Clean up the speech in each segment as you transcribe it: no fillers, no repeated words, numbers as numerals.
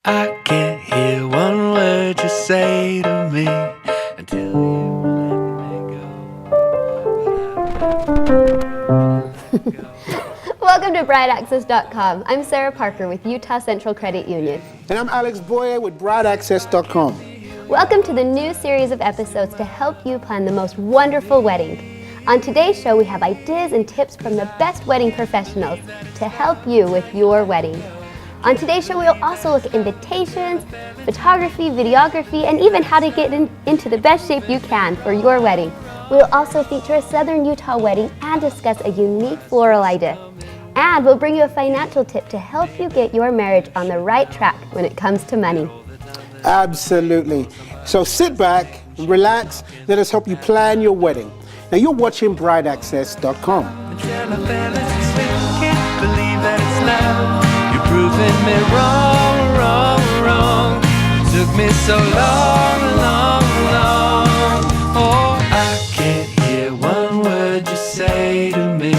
I can't hear one word you say to me until you let me go. Welcome to BrideAccess.com. I'm Sarah Parker with Utah Central Credit Union. And I'm Alex Boyer with BrideAccess.com. Welcome to the new series of episodes to help you plan the most wonderful wedding. On today's show, we have ideas and tips from the best wedding professionals to help you with your wedding. On today's show, we'll also look at invitations, photography, videography, and even how to get into the best shape you can for your wedding. We'll also feature a Southern Utah wedding and discuss a unique floral idea. And we'll bring you a financial tip to help you get your marriage on the right track when it comes to money. Absolutely. So sit back, relax, let us help you plan your wedding. Now you're watching BrideAccess.com. Can't believe that it's now. You're proving me wrong. Took me so long. Oh, I can't hear one word you say to me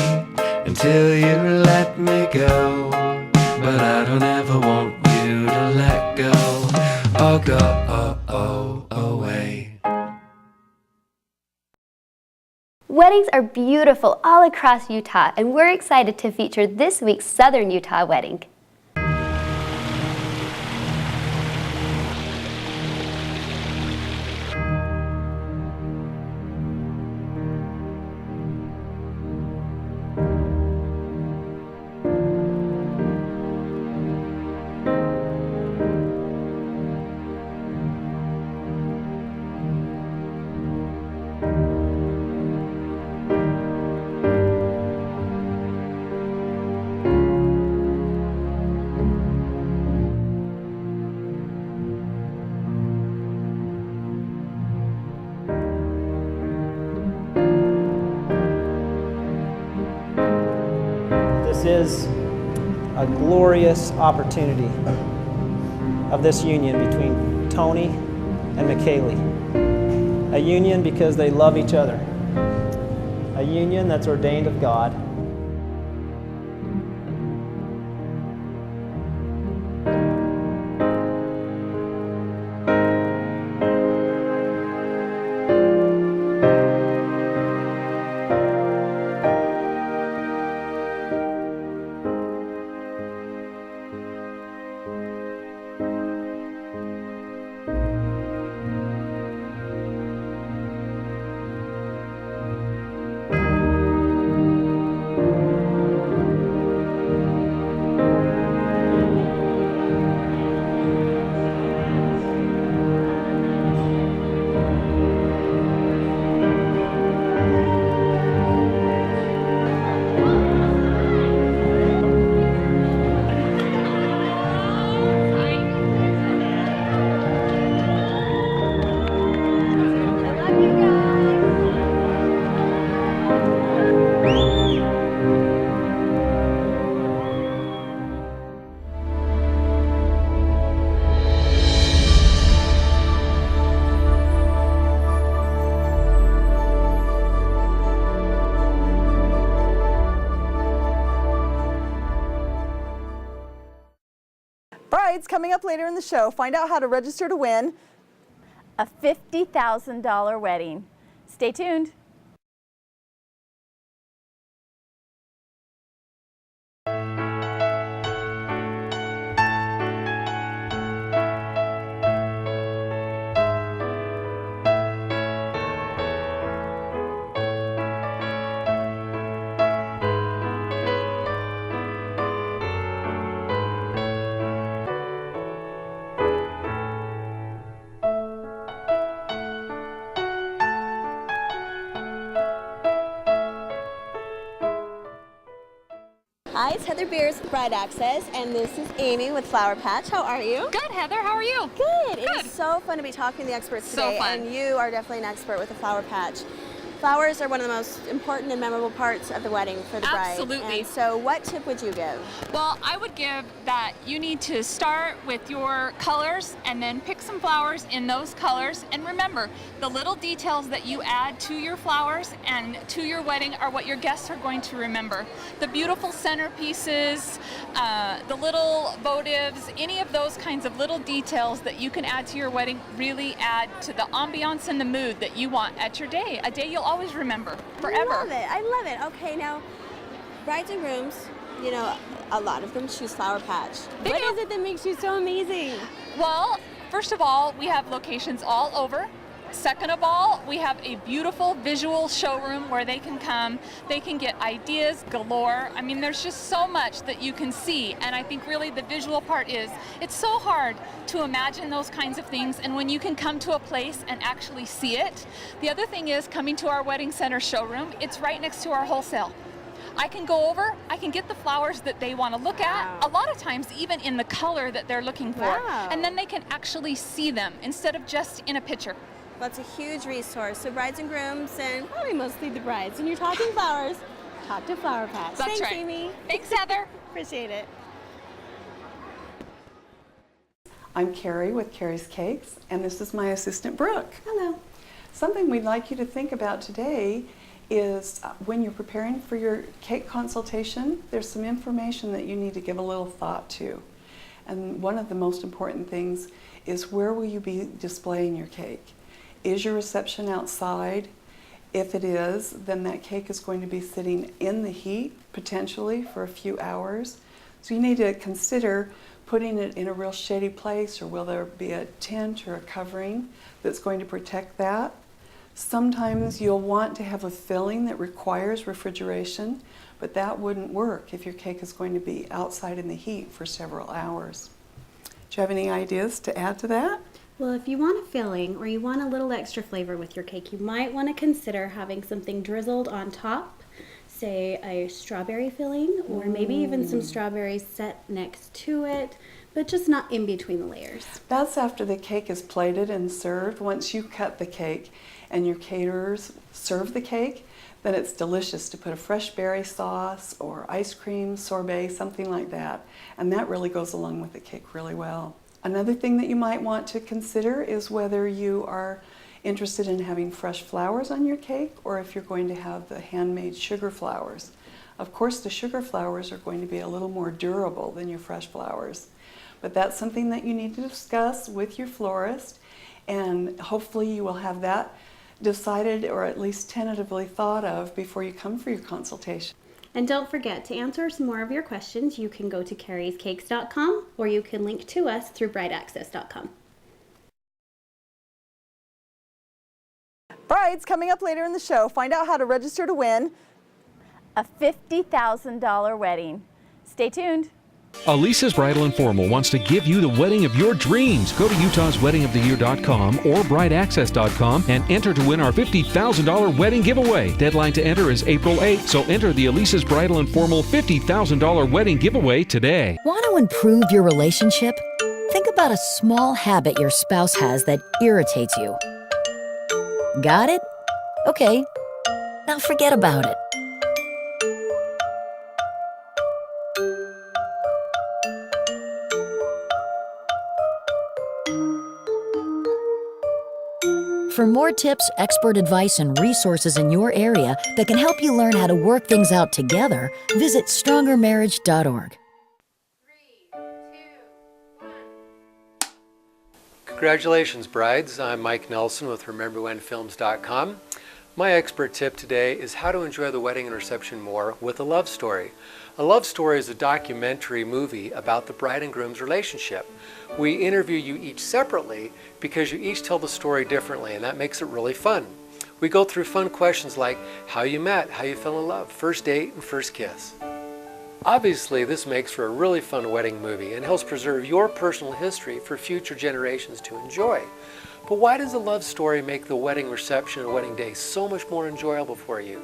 until you let me go. But I don't ever want you to let go or go away. Weddings are beautiful all across Utah, and we're excited to feature this week's Southern Utah wedding. This is a glorious opportunity of this union between Tony and McKaylee. A union because they love each other. A union that's ordained of God. Brides, coming up later in the show, find out how to register to win a $50,000 wedding. Stay tuned. Hi, it's Heather Beers with BrideAccess, and this is Amy with Flower Patch. How are you? Good, Heather. How are you? Good. It is so fun to be talking to the experts So today, fun. and you are definitely an expert with the Flower Patch. Flowers are one of the most important and memorable parts of the wedding for the bride. Absolutely. And so what tip would you give? Well, I would give that you need to start with your colors and then pick some flowers in those colors. And remember, the little details that you add to your flowers and to your wedding are what your guests are going to remember. The beautiful centerpieces, the little votives, any of those kinds of little details that you can add to your wedding really add to the ambiance and the mood that you want at your day, a day you'll always remember forever. I love it. Okay, now, brides and grooms, you know, a lot of them choose Flower Patch. What is it that makes you so amazing? Well, first of all, we have locations all over. Second of all, we have a beautiful visual showroom where they can come, they can get ideas galore. I mean, there's just so much that you can see, and I think really the visual part is, it's so hard to imagine those kinds of things, and when you can come to a place and actually see it. The other thing is, coming to our Wedding Center showroom, it's right next to our wholesale. I can go over, I can get the flowers that they want to look at, a lot of times even in the color that they're looking for, and then they can actually see them instead of just in a picture. That's a huge resource. So brides and grooms, and probably mostly the brides, when you're talking flowers, talk to Flower Patch. That's Thanks, right. Amy. Thanks, Heather. Appreciate it. I'm Carrie with Carrie's Cakes, and this is my assistant Brooke. Hello. Something we'd like you to think about today is when you're preparing for your cake consultation, there's some information that you need to give a little thought to. And one of the most important things is, where will you be displaying your cake? Is your reception outside? If it is, then that cake is going to be sitting in the heat, potentially for a few hours. So you need to consider putting it in a real shady place, or will there be a tent or a covering that's going to protect that? Sometimes you'll want to have a filling that requires refrigeration, but that wouldn't work if your cake is going to be outside in the heat for several hours. Do you have any ideas to add to that? Well, if you want a filling or you want a little extra flavor with your cake, you might want to consider having something drizzled on top, say a strawberry filling, or maybe even some strawberries set next to it, but just not in between the layers. That's after the cake is plated and served. Once you cut the cake and your caterers serve the cake, then it's delicious to put a fresh berry sauce or ice cream, sorbet, something like that. And that really goes along with the cake really well. Another thing that you might want to consider is whether you are interested in having fresh flowers on your cake, or if you're going to have the handmade sugar flowers. Of course, the sugar flowers are going to be a little more durable than your fresh flowers. But that's something that you need to discuss with your florist, and hopefully you will have that decided, or at least tentatively thought of, before you come for your consultation. And don't forget, to answer some more of your questions, you can go to carriescakes.com, or you can link to us through BrideAccess.com. Brides, coming up later in the show, find out how to register to win A $50,000 wedding. Stay tuned. Elisa's Bridal and Formal wants to give you the wedding of your dreams. Go to utahsweddingoftheyear.com or brideaccess.com and enter to win our $50,000 wedding giveaway. Deadline to enter is April 8th, so enter the Elisa's Bridal and Formal $50,000 wedding giveaway today. Want to improve your relationship? Think about a small habit your spouse has that irritates you. Got it? Okay. Now forget about it. For more tips, expert advice, and resources in your area that can help you learn how to work things out together, visit strongermarriage.org. Congratulations, brides. I'm Mike Nelson with RememberWhenFilms.com. My expert tip today is how to enjoy the wedding and reception more with a love story. A love story is a documentary movie about the bride and groom's relationship. We interview you each separately because you each tell the story differently, and that makes it really fun. We go through fun questions like how you met, how you fell in love, first date, and first kiss. Obviously, this makes for a really fun wedding movie and helps preserve your personal history for future generations to enjoy. But why does a love story make the wedding reception and wedding day so much more enjoyable for you?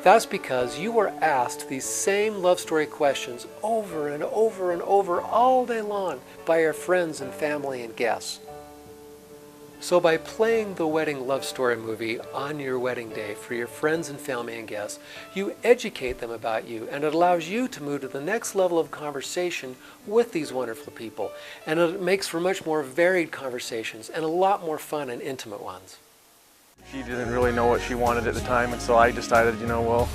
That's because you are asked these same love story questions over and over and over all day long by your friends and family and guests. So by playing the wedding love story movie on your wedding day for your friends and family and guests, you educate them about you, and it allows you to move to the next level of conversation with these wonderful people. And it makes for much more varied conversations and a lot more fun and intimate ones. She didn't really know what she wanted at the time, and so I decided, you know, well,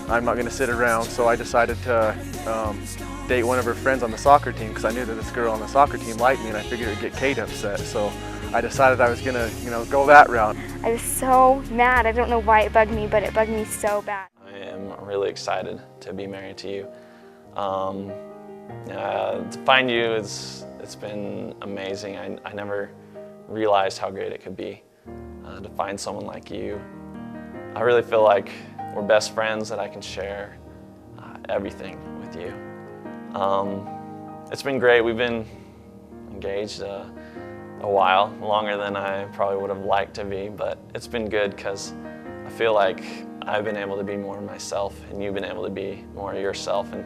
I'm not going to sit around, so I decided to date one of her friends on the soccer team, because I knew that this girl on the soccer team liked me, and I figured it would get Kate upset. So I decided I was going to, you know, go that route. I was so mad. I don't know why it bugged me, but it bugged me so bad. I am really excited to be married to you. To find you, it's been amazing. I never realized how great it could be to find someone like you. I really feel like we're best friends, that I can share everything with you. It's been great. We've been engaged a while, longer than I probably would have liked to be, but it's been good because I feel like I've been able to be more myself and you've been able to be more yourself, and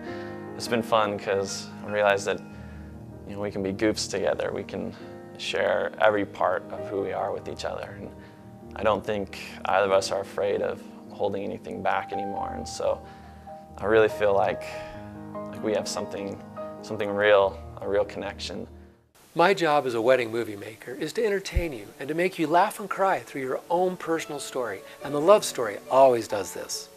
it's been fun because I realized that, you know, we can be goofs together. We can share every part of who we are with each other, and I don't think either of us are afraid of holding anything back anymore. And so I really feel like we have something real, a real connection. My job as a wedding movie maker is to entertain you and to make you laugh and cry through your own personal story, and the love story always does this.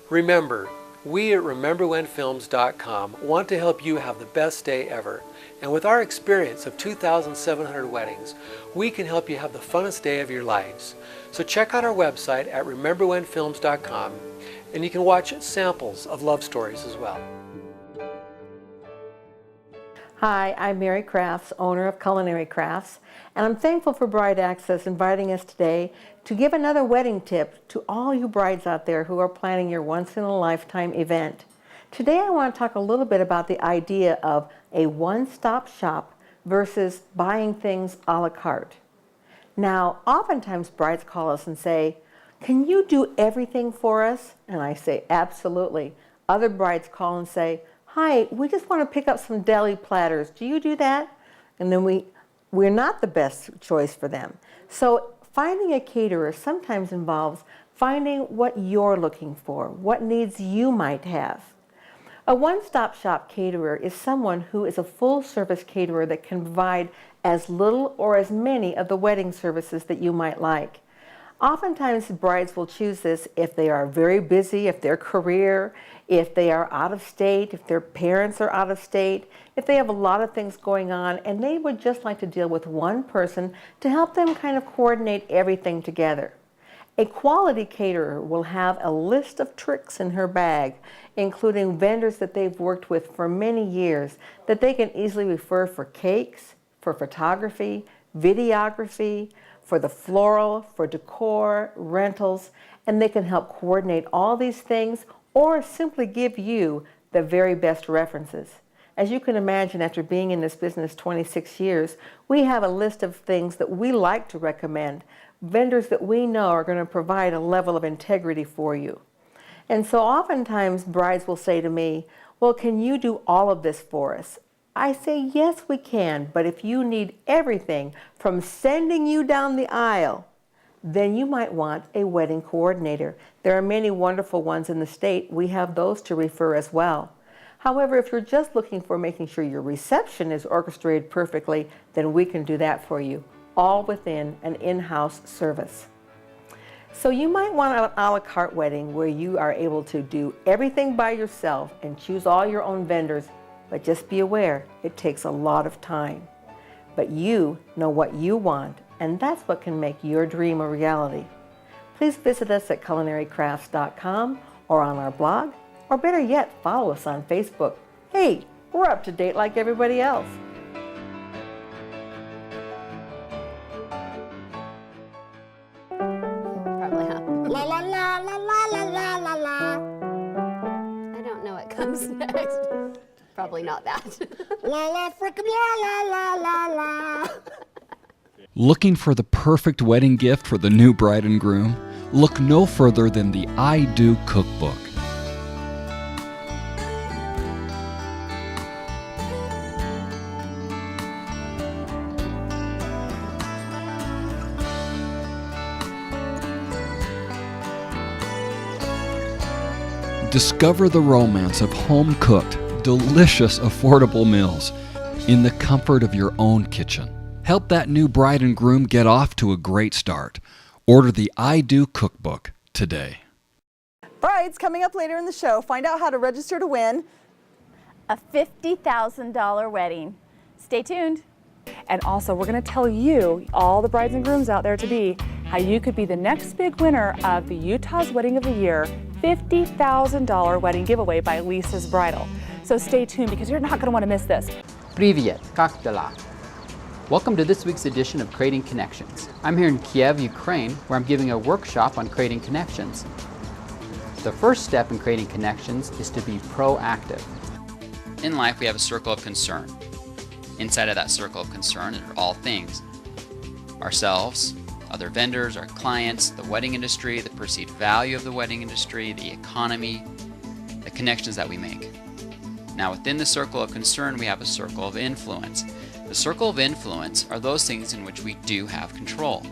Remember, we at RememberWhenFilms.com want to help you have the best day ever, and with our experience of 2,700 weddings, we can help you have the funnest day of your lives. So check out our website at RememberWhenFilms.com, and you can watch samples of love stories as well. Hi, I'm Mary Crafts, owner of Culinary Crafts, and I'm thankful for BrideAccess inviting us today to give another wedding tip to all you brides out there who are planning your once-in-a-lifetime event. Today I want to talk a little bit about the idea of a one-stop shop versus buying things a la carte. Now, oftentimes brides call us and say, "Can you do everything for us?" And I say, absolutely. Other brides call and say, "Hi, we just want to pick up some deli platters. Do you do that?" And then we're not the best choice for them. So finding a caterer sometimes involves finding what you're looking for, what needs you might have. A one-stop shop caterer is someone who is a full-service caterer that can provide as little or as many of the wedding services that you might like. Oftentimes brides will choose this if they are very busy, if their career, if they are out of state, if their parents are out of state, if they have a lot of things going on and they would just like to deal with one person to help them kind of coordinate everything together. A quality caterer will have a list of tricks in her bag, including vendors that they've worked with for many years that they can easily refer for cakes, for photography, videography, for the floral, for decor, rentals, and they can help coordinate all these things or simply give you the very best references. As you can imagine, after being in this business 26 years, we have a list of things that we like to recommend, vendors that we know are going to provide a level of integrity for you. And so oftentimes brides will say to me, "Well, can you do all of this for us?" I say, yes, we can, but if you need everything from sending you down the aisle, then you might want a wedding coordinator. There are many wonderful ones in the state. We have those to refer as well. However, if you're just looking for making sure your reception is orchestrated perfectly, then we can do that for you, all within an in-house service. So you might want an a la carte wedding where you are able to do everything by yourself and choose all your own vendors, but just be aware, it takes a lot of time. But you know what you want, and that's what can make your dream a reality. Please visit us at culinarycrafts.com or on our blog, or better yet, follow us on Facebook. Hey, we're up to date like everybody else. Probably happen. La la la la la la la la la. I don't know what comes next. Probably not that. La la frickin' la la la la la. Looking for the perfect wedding gift for the new bride and groom? Look no further than the I Do Cookbook. Discover the romance of home-cooked, delicious, affordable meals in the comfort of your own kitchen. Help that new bride and groom get off to a great start. Order the I Do Cookbook today. Brides, coming up later in the show, find out how to register to win a $50,000 wedding. Stay tuned. And also, we're going to tell you, all the brides and grooms out there to be, how you could be the next big winner of the Utah's Wedding of the Year $50,000 wedding giveaway by Lisa's Bridal. So stay tuned because you're not going to want to miss this. Привет, как дела? Welcome to this week's edition of Creating Connections. I'm here in Kiev, Ukraine, where I'm giving a workshop on creating connections. The first step in creating connections is to be proactive. In life, we have a circle of concern. Inside of that circle of concern are all things. Ourselves, other vendors, our clients, the wedding industry, the perceived value of the wedding industry, the economy, the connections that we make. Now, within the circle of concern, we have a circle of influence. The circle of influence are those things in which we do have control.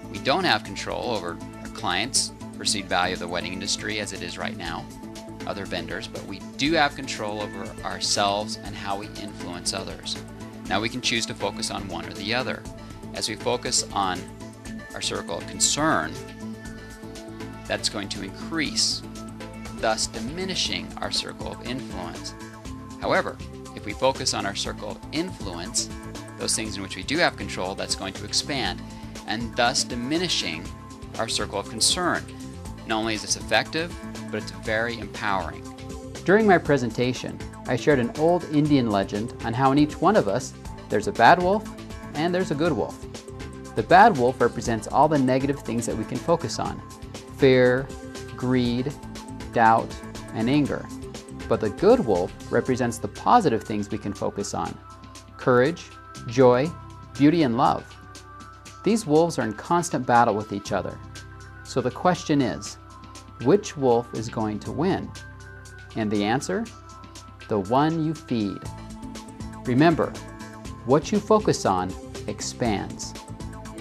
We don't have control over our clients, perceived value of the wedding industry as it is right now, other vendors, but we do have control over ourselves and how we influence others. Now we can choose to focus on one or the other. As we focus on our circle of concern, that's going to increase, thus diminishing our circle of influence. However, if we focus on our circle of influence, those things in which we do have control, that's going to expand, and thus diminishing our circle of concern. Not only is this effective, but it's very empowering. During my presentation, I shared an old Indian legend on how in each one of us, there's a bad wolf and there's a good wolf. The bad wolf represents all the negative things that we can focus on: fear, greed, doubt, and anger. But the good wolf represents the positive things we can focus on: courage, joy, beauty, and love. These wolves are in constant battle with each other. So the question is, which wolf is going to win? And the answer? The one you feed. Remember, what you focus on expands.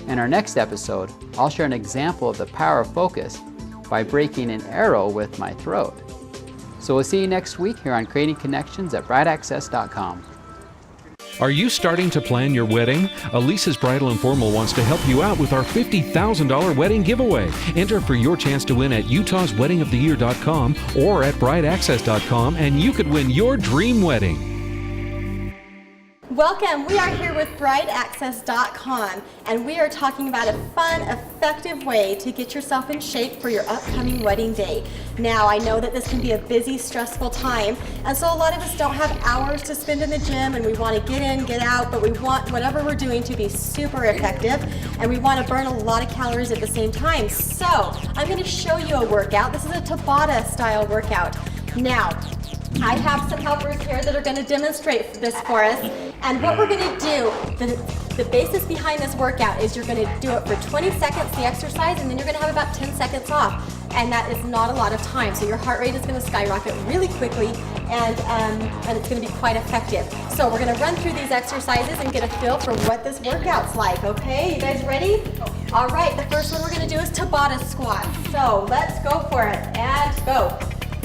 In our next episode, I'll share an example of the power of focus by breaking an arrow with my throat. So we'll see you next week here on Creating Connections at BrideAccess.com. Are you starting to plan your wedding? Elisa's Bridal and Formal wants to help you out with our $50,000 wedding giveaway. Enter for your chance to win at utahsweddingoftheyear.com or at BrideAccess.com, and you could win your dream wedding. Welcome. We are here with BrideAccess.com, and we are talking about a fun, effective way to get yourself in shape for your upcoming wedding day. Now, I know that this can be a busy, stressful time, and so a lot of us don't have hours to spend in the gym, and we want to get in, get out, but we want whatever we're doing to be super effective, and we want to burn a lot of calories at the same time. So, I'm going to show you a workout. This is a Tabata style workout. Now, I have some helpers here that are going to demonstrate this for us. And what we're going to do, the basis behind this workout is you're going to do it for 20 seconds, the exercise, and then you're going to have about 10 seconds off. And that is not a lot of time. So your heart rate is going to skyrocket really quickly, and it's going to be quite effective. So we're going to run through these exercises and get a feel for what this workout's like, okay? You guys ready? All right, the first one we're going to do is Tabata squat. So let's go for it, and go.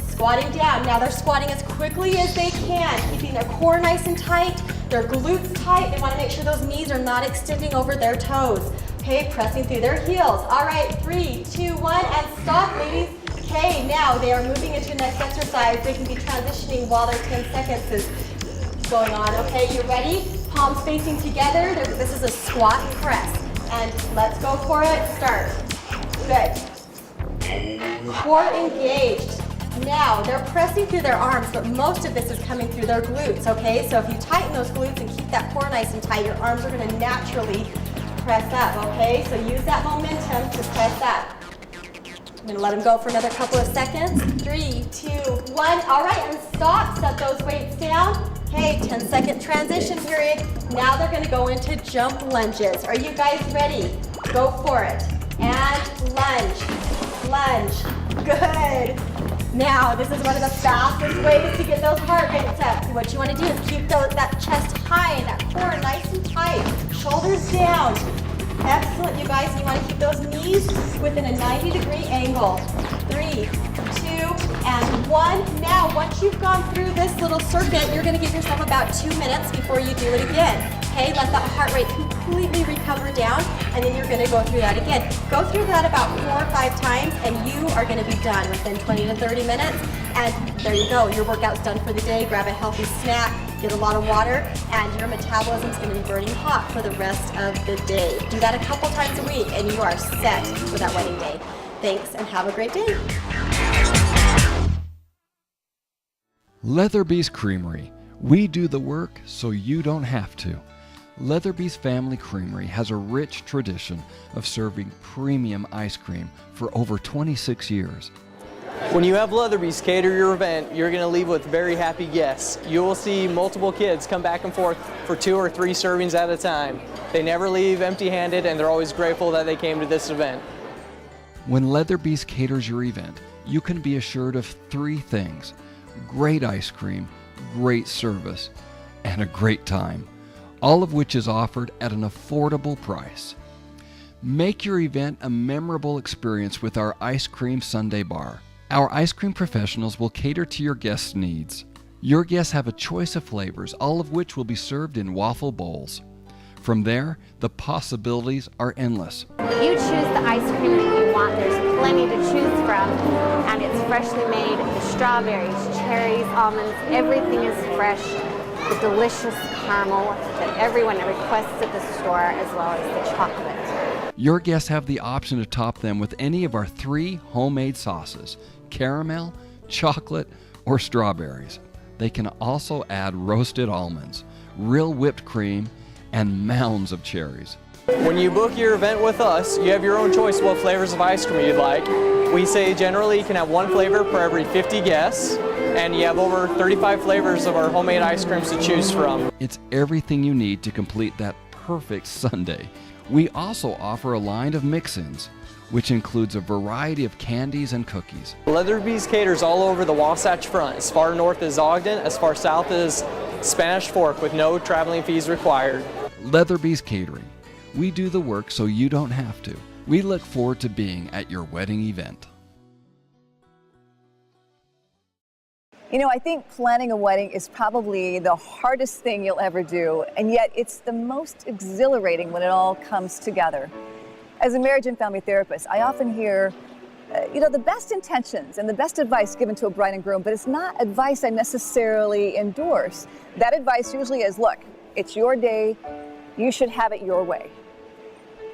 Squatting down. Now they're squatting as quickly as they can, keeping their core nice and tight, their glutes tight. They want to make sure those knees are not extending over their toes. Okay, pressing through their heels. All right, 3, 2, 1, and stop, ladies. Okay, now they are moving into the next exercise. They can be transitioning while their 10 seconds is going on. Okay, you ready? Palms facing together. This is a squat press. And let's go for it. Start. Good. Core engaged. Now, they're pressing through their arms, but most of this is coming through their glutes, okay? So if you tighten those glutes and keep that core nice and tight, your arms are going to naturally press up, okay? So use that momentum to press up. I'm going to let them go for another couple of seconds. 3, 2, 1. All right, and stop. Set those weights down. Okay, 10-second transition period. Now they're going to go into jump lunges. Are you guys ready? Go for it. And lunge. Lunge. Good. Now, this is one of the fastest ways to get those heart rates up. So what you want to do is keep that chest high and that core nice and tight. Shoulders down. Excellent, you guys. You want to keep those knees within a 90-degree angle. 3, 2, and 1. Now, once you've gone through this little circuit, you're gonna give yourself about 2 minutes before you do it again. Okay, let that heart rate completely recover down, and then you're gonna go through that again. Go through that about 4 or 5 times, and you are gonna be done within 20 to 30 minutes. And there you go, your workout's done for the day. Grab a healthy snack, get a lot of water, and your metabolism's gonna be burning hot for the rest of the day. Do that a couple times a week, and you are set for that wedding day. Thanks, and have a great day. Leatherby's Creamery. We do the work so you don't have to. Leatherby's Family Creamery has a rich tradition of serving premium ice cream for over 26 years. When you have Leatherby's cater your event, you're going to leave with very happy guests. You will see multiple kids come back and forth for 2 or 3 servings at a time. They never leave empty-handed, and they're always grateful that they came to this event. When Leatherby's caters your event, you can be assured of 3 things: great ice cream, great service, and a great time, all of which is offered at an affordable price. Make your event a memorable experience with our ice cream sundae bar. Our ice cream professionals will cater to your guests' needs. Your guests have a choice of flavors, all of which will be served in waffle bowls. From there, the possibilities are endless. You choose the ice cream that you want. There's plenty to choose from, and it's freshly made. The strawberries, cherries, almonds, everything is fresh. The delicious caramel that everyone requests at the store, as well as the chocolate. Your guests have the option to top them with any of our 3 homemade sauces: caramel, chocolate, or strawberries. They can also add roasted almonds, real whipped cream, and mounds of cherries. When you book your event with us, you have your own choice of what flavors of ice cream you'd like. We say generally you can have 1 flavor per every 50 guests, and you have over 35 flavors of our homemade ice creams to choose from. It's everything you need to complete that perfect sundae. We also offer a line of mix-ins, which includes a variety of candies and cookies. Leatherby's caters all over the Wasatch Front, as far north as Ogden, as far south as Spanish Fork, with no traveling fees required. Leatherby's Catering. We do the work so you don't have to. We look forward to being at your wedding event. You know, I think planning a wedding is probably the hardest thing you'll ever do, and yet it's the most exhilarating when it all comes together. As a marriage and family therapist, I often hear, the best intentions and the best advice given to a bride and groom, but it's not advice I necessarily endorse. That advice usually is, look, it's your day, you should have it your way.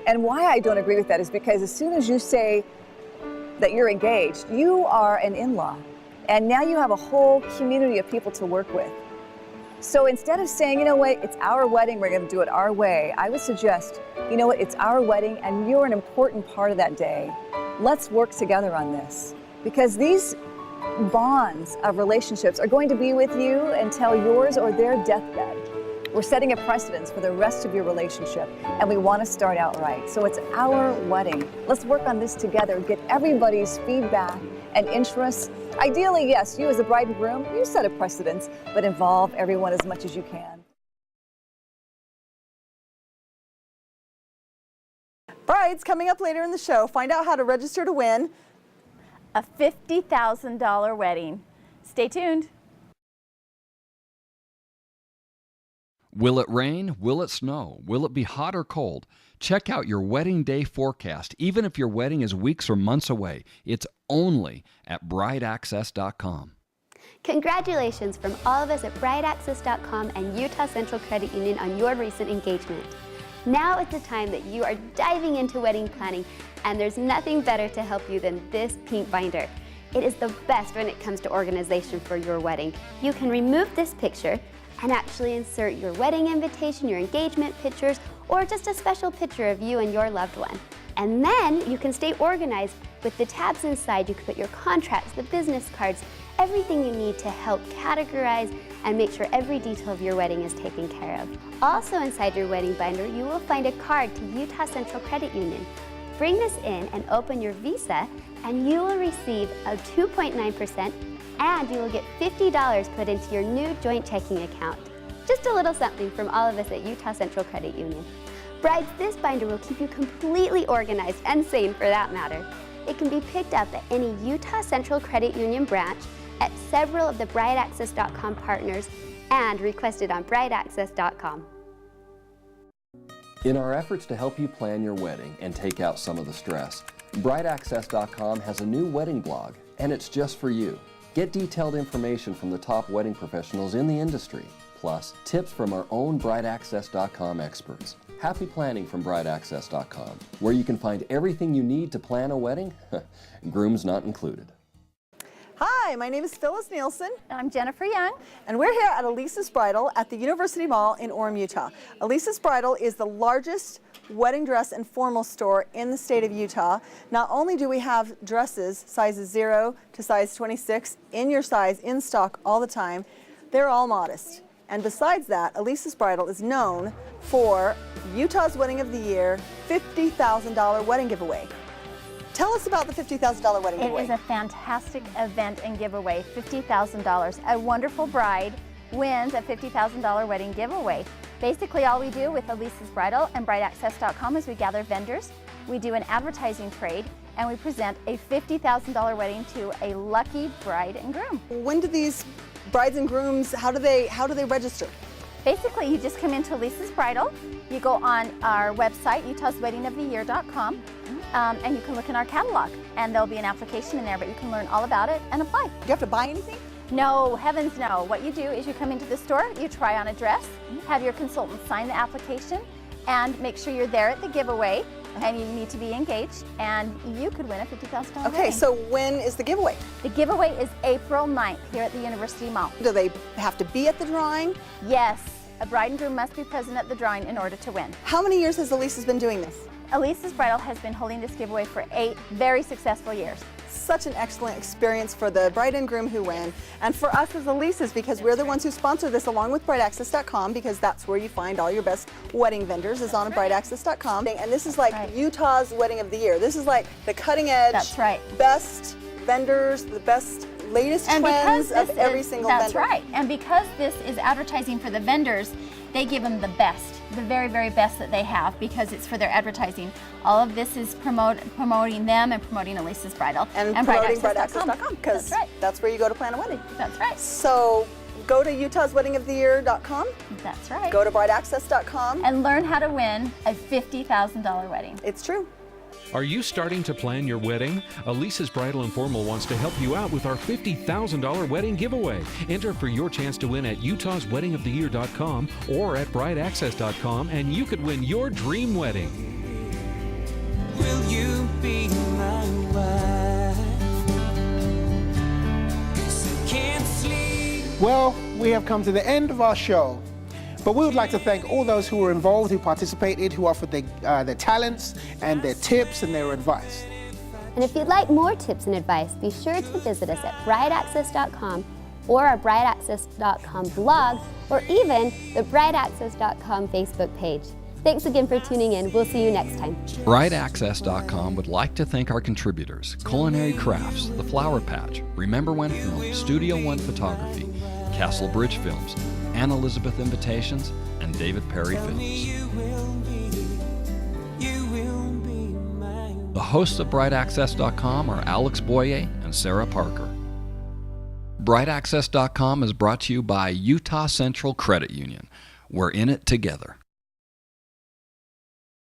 And why I don't agree with that is because as soon as you say that you're engaged, you are an in-law. And now you have a whole community of people to work with. So instead of saying, you know what, it's our wedding, we're gonna do it our way, I would suggest, you know what, it's our wedding and you're an important part of that day. Let's work together on this. Because these bonds of relationships are going to be with you until yours or their deathbed. We're setting a precedence for the rest of your relationship, and we want to start out right. So it's our wedding. Let's work on this together, get everybody's feedback and interests. Ideally, yes, you as a bride and groom, you set a precedence, but involve everyone as much as you can. Brides, coming up later in the show, find out how to register to win a $50,000 wedding. Stay tuned. Will it rain? Will it snow? Will it be hot or cold? Check out your wedding day forecast. Even if your wedding is weeks or months away, it's only at BrideAccess.com. Congratulations from all of us at BrideAccess.com and Utah Central Credit Union on your recent engagement. Now is the time that you are diving into wedding planning, and there's nothing better to help you than this pink binder. It is the best when it comes to organization for your wedding. You can remove this picture and actually insert your wedding invitation, your engagement pictures, or just a special picture of you and your loved one. And then you can stay organized with the tabs inside. You can put your contracts, the business cards, everything you need to help categorize and make sure every detail of your wedding is taken care of. Also inside your wedding binder, you will find a card to Utah Central Credit Union. Bring this in and open your Visa, and you will receive a 2.9%, and you will get $50 put into your new joint checking account. Just a little something from all of us at Utah Central Credit Union. Brides, this binder will keep you completely organized and sane for that matter. It can be picked up at any Utah Central Credit Union branch, at several of the BrideAccess.com partners, and requested on BrideAccess.com. In our efforts to help you plan your wedding and take out some of the stress, BrideAccess.com has a new wedding blog, and it's just for you. Get detailed information from the top wedding professionals in the industry, plus tips from our own BrideAccess.com experts. Happy planning from BrideAccess.com, where you can find everything you need to plan a wedding, grooms not included. Hi, my name is Phyllis Nielsen. I'm Jennifer Young. And we're here at Elisa's Bridal at the University Mall in Orem, Utah. Elisa's Bridal is the largest wedding dress and formal store in the state of Utah. Not only do we have dresses sizes 0 to size 26 in your size in stock all the time, they're all modest. And besides that, Elisa's Bridal is known for Utah's Wedding of the Year $50,000 wedding giveaway. Tell us about the $50,000 wedding giveaway. It is a fantastic event and giveaway, $50,000. A wonderful bride wins a $50,000 wedding giveaway. Basically, all we do with Elisa's Bridal and BrideAccess.com is we gather vendors, we do an advertising trade, and we present a $50,000 wedding to a lucky bride and groom. When do these brides and grooms, how do they register? Basically, you just come into Elisa's Bridal, you go on our website, utahsweddingoftheyear.com, and you can look in our catalog, and there'll be an application in there, but you can learn all about it and apply. Do you have to buy anything? No, heavens no. What you do is you come into the store, you try on a dress, have your consultant sign the application, and make sure you're there at the giveaway, and you need to be engaged, and you could win a $50,000 Okay, wedding. so when is the giveaway? The giveaway is April 9th here at the University Mall. Do they have to be at the drawing? Yes, a bride and groom must be present at the drawing in order to win. How many years has Elisa's been doing this? Elisa's Bridal has been holding this giveaway for 8 very successful years. Such an excellent experience for the bride and groom who win, and for us as Elisa's, because we're the ones who sponsor this along with BrideAccess.com, because that's where you find all your best wedding vendors is on BrideAccess.com. And this is like Utah's Wedding of the Year. This is like the cutting edge, best vendors, the best latest trends of every single vendor. That's right. And because this is advertising for the vendors, they give them the best, the very, very best that they have, because it's for their advertising. All of this is promoting them and promoting Elisa's Bridal. And promoting BrideAccess.com, because that's where you go to plan a wedding. That's right. So go to utahsweddingoftheyear.com. That's right. Go to BrideAccess.com. And learn how to win a $50,000 wedding. It's true. Are you starting to plan your wedding? Elisa's Bridal and Formal wants to help you out with our $50,000 wedding giveaway. Enter for your chance to win at utahsweddingoftheyear.com or at brideaccess.com, and you could win your dream wedding. Will you be my wife? 'Cause I can't sleep. Well, we have come to the end of our show. But we would like to thank all those who were involved, who participated, who offered their talents and their tips and their advice. And if you'd like more tips and advice, be sure to visit us at BrideAccess.com or our BrideAccess.com blog, or even the BrideAccess.com Facebook page. Thanks again for tuning in. We'll see you next time. BrideAccess.com would like to thank our contributors: Culinary Crafts, The Flower Patch, Remember When Film, Studio One Photography, Castle Bridge Films, Anne Elizabeth Invitations, and David Perry Films. The hosts of BrideAccess.com are Alex Boyer and Sarah Parker. BrideAccess.com is brought to you by Utah Central Credit Union. We're in it together.